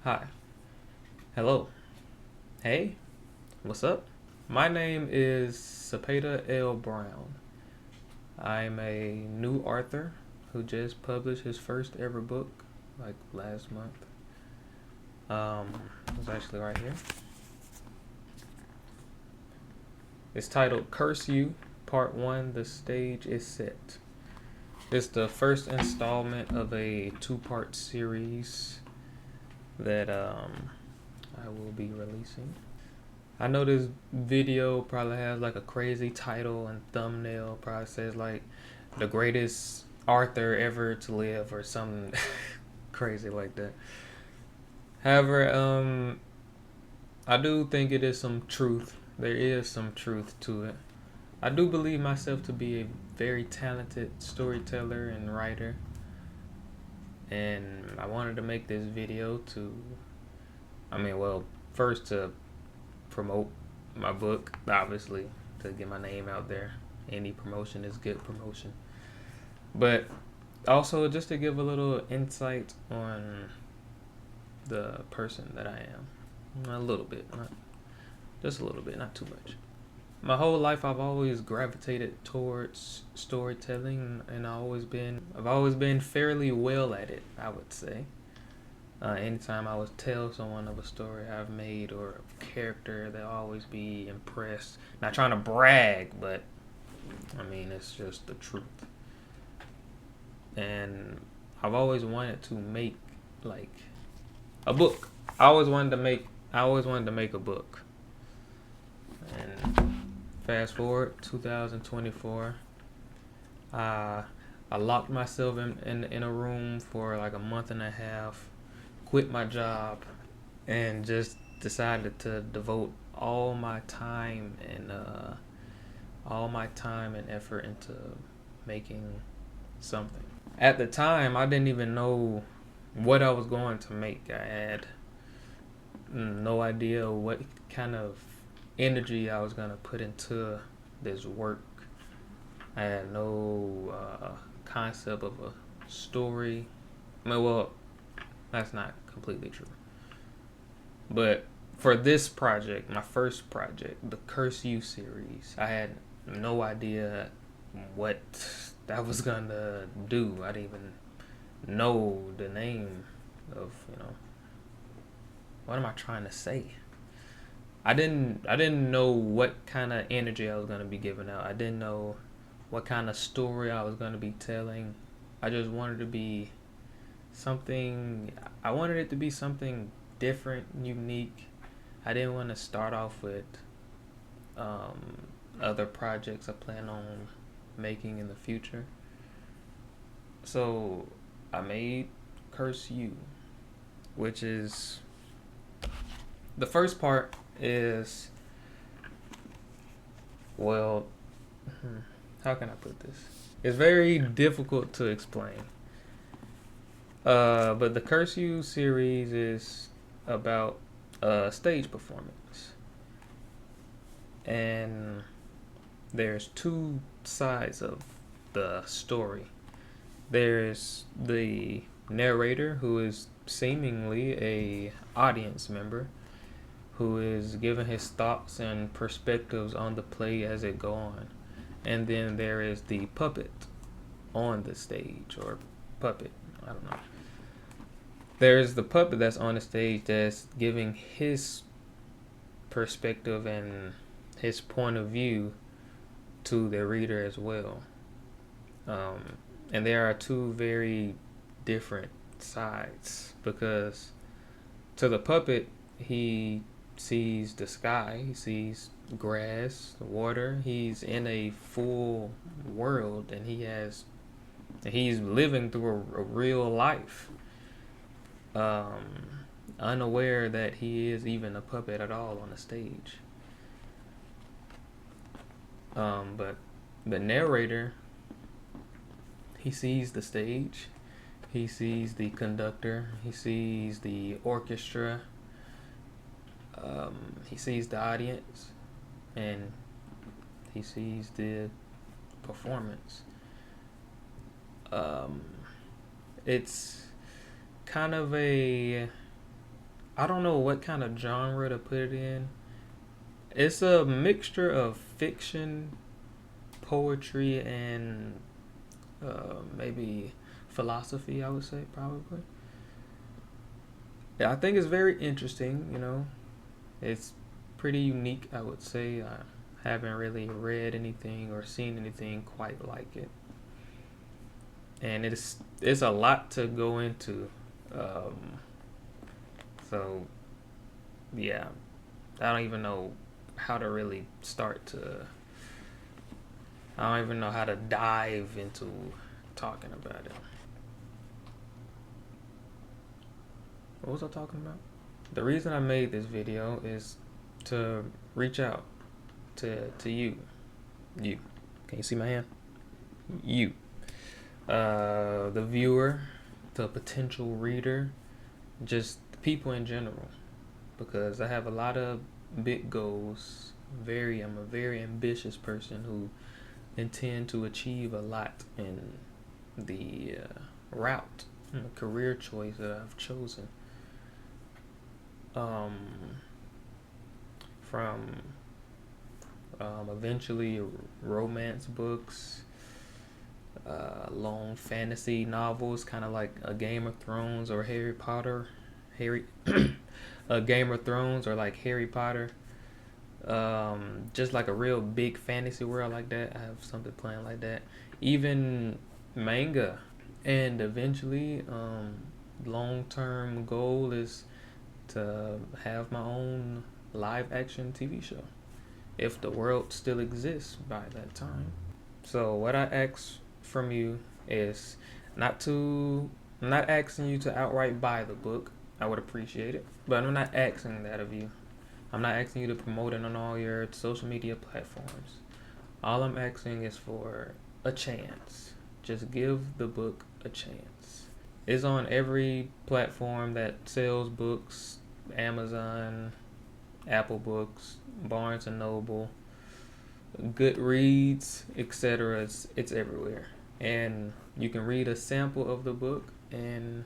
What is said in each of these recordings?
Hi. Hello. Hey. What's up? My name is Cepeda L. Brown. I'm a new author who just published his first ever book like last month. It's actually right here. It's titled Curse You, Part 1, The Stage is Set. It's the first installment of a two-part series that I will be releasing. I know this video probably has like a crazy title and thumbnail. Probably says like the greatest author ever to live or something crazy like that. However, I do think it is some truth. There is some truth to it. I do believe myself to be a very talented storyteller and writer. And I wanted to make this video first to promote my book, obviously, to get my name out there. Any promotion is good promotion. But also just to give a little insight on the person that I am. A little bit, just a little bit, not too much. My whole life I've always gravitated towards storytelling, and I've always been fairly well at it, I would say. Anytime I would tell someone of a story I've made or a character, they'll always be impressed. Not trying to brag, but I mean, it's just the truth. And I've always wanted to make like a book. I always wanted to make a book. And fast forward 2024, I locked myself in a room for like a month and a half, quit my job, and just decided to devote all my time and effort into making something. At the time, I didn't even know what I was going to make. I had no idea what kind of energy I was going to put into this work. I had no concept of a story. That's not completely true. But for this project, my first project, the Curse You series, I had no idea what that was gonna do. I didn't even know the name of, what am I trying to say? I didn't know what kind of energy I was gonna be giving out. I didn't know what kind of story I was gonna be telling. I just wanted to be something. I wanted it to be something different, unique. I didn't want to start off with other projects I plan on making in the future. So I made Curse You, which is the first part is, well, how can I put this? It's very difficult to explain. But the Curse You series is about a stage performance. And there's two sides of the story. There's the narrator, who is seemingly a audience member, who is giving his thoughts and perspectives on the play as it go on. And then there is the puppet on the stage, or puppet, I don't know. There's the puppet that's on the stage that's giving his perspective and his point of view to the reader as well. And there are two very different sides, because to the puppet, he sees the sky, he sees grass, water. He's in a full world, and he's living through a real life, unaware that he is even a puppet at all on the stage. But the narrator, he sees the stage, he sees the conductor, he sees the orchestra, he sees the audience, and he sees the performance. It's kind of a I don't know what kind of genre to put it in. It's a mixture of fiction, poetry, and maybe philosophy, I would say, probably. Yeah, I think it's very interesting, you know. It's pretty unique, I would say. I haven't really read anything or seen anything quite like it. And it's a lot to go into. Um, so, yeah, I don't even know how to really start to. I don't even know how to dive into talking about it. What was I talking about? The reason I made this video is to reach out to you. You. Can you see my hand? You. The viewer, the potential reader, just people in general. Because I have a lot of big goals. I'm a very ambitious person who intend to achieve a lot in the route, the career choice that I've chosen. Um, from eventually romance books, long fantasy novels, kind of like a Game of Thrones or Harry Potter, a Game of Thrones or like Harry Potter. Just like a real big fantasy world like that. I have something planned like that. Even manga, and eventually, long term goal is to have my own live action TV show if the world still exists by that time. So what I ask from you is not to I'm not asking you to outright buy the book. I would appreciate it, but I'm not asking that of you. I'm not asking you to promote it on all your social media platforms. All I'm asking is for a chance. Just give the book a chance. It's on every platform that sells books: Amazon, Apple Books, Barnes and Noble, Goodreads, etc. It's everywhere. And you can read a sample of the book and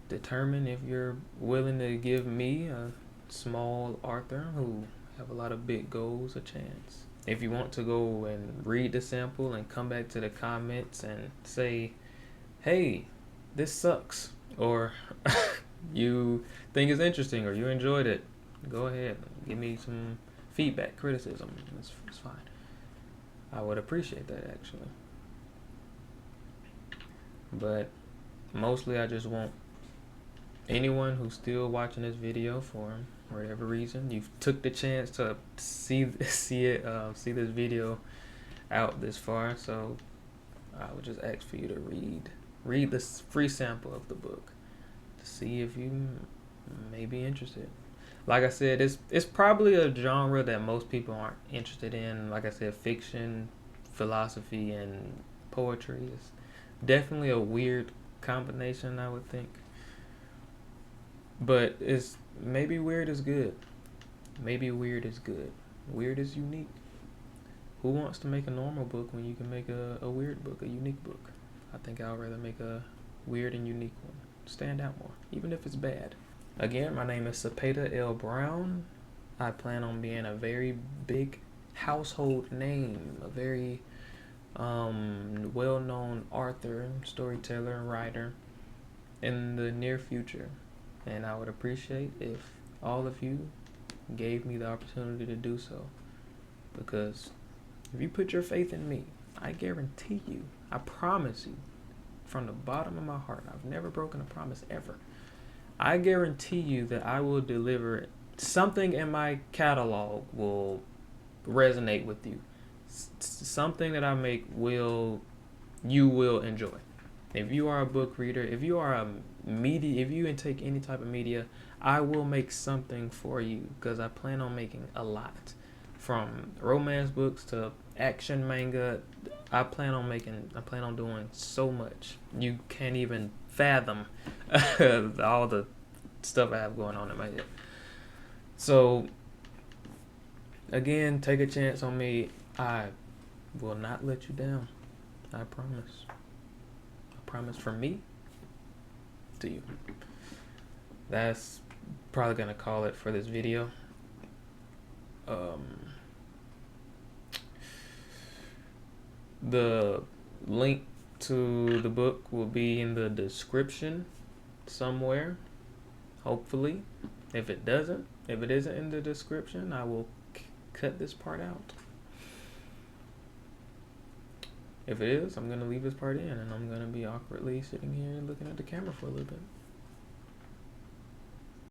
determine if you're willing to give me, a small Arthur who have a lot of big goals, a chance. If you want to go and read the sample and come back to the comments and say, hey, this sucks, or you think it's interesting, or you enjoyed it, go ahead. Give me some feedback, criticism. It's fine. I would appreciate that, actually. But mostly I just want anyone who's still watching this video for whatever reason, you took the chance to see this video out this far. So I would just ask for you to read this free sample of the book to see if you may be interested. Like I said, it's probably a genre that most people aren't interested in. Like I said, fiction, philosophy, and poetry is definitely a weird combination, I would think. But it's maybe weird is good. Maybe weird is good. Weird is unique. Who wants to make a normal book when you can make a weird book, a unique book? I think I'd rather make a weird and unique one. Stand out more, even if it's bad. Again, my name is Cepeda L. Brown. I plan on being a very big household name, a very well-known author, storyteller, and writer in the near future. And I would appreciate if all of you gave me the opportunity to do so. Because if you put your faith in me, I guarantee you, I promise you, from the bottom of my heart, I've never broken a promise ever. I guarantee you that I will deliver something in my catalog will resonate with you. Something that I make you will enjoy. If you are a book reader, if you are a media, if you intake any type of media, I will make something for you because I plan on making a lot. From romance books to action manga, I plan on doing so much. You can't even fathom all the stuff I have going on in my head. So again, take a chance on me. I will not let you down. I promise. I promise from me to you. That's probably gonna call it for this video. The link to the book will be in the description somewhere, hopefully. If it isn't in the description, I will cut this part out. If it is, I'm gonna leave this part in, and I'm gonna be awkwardly sitting here looking at the camera for a little bit.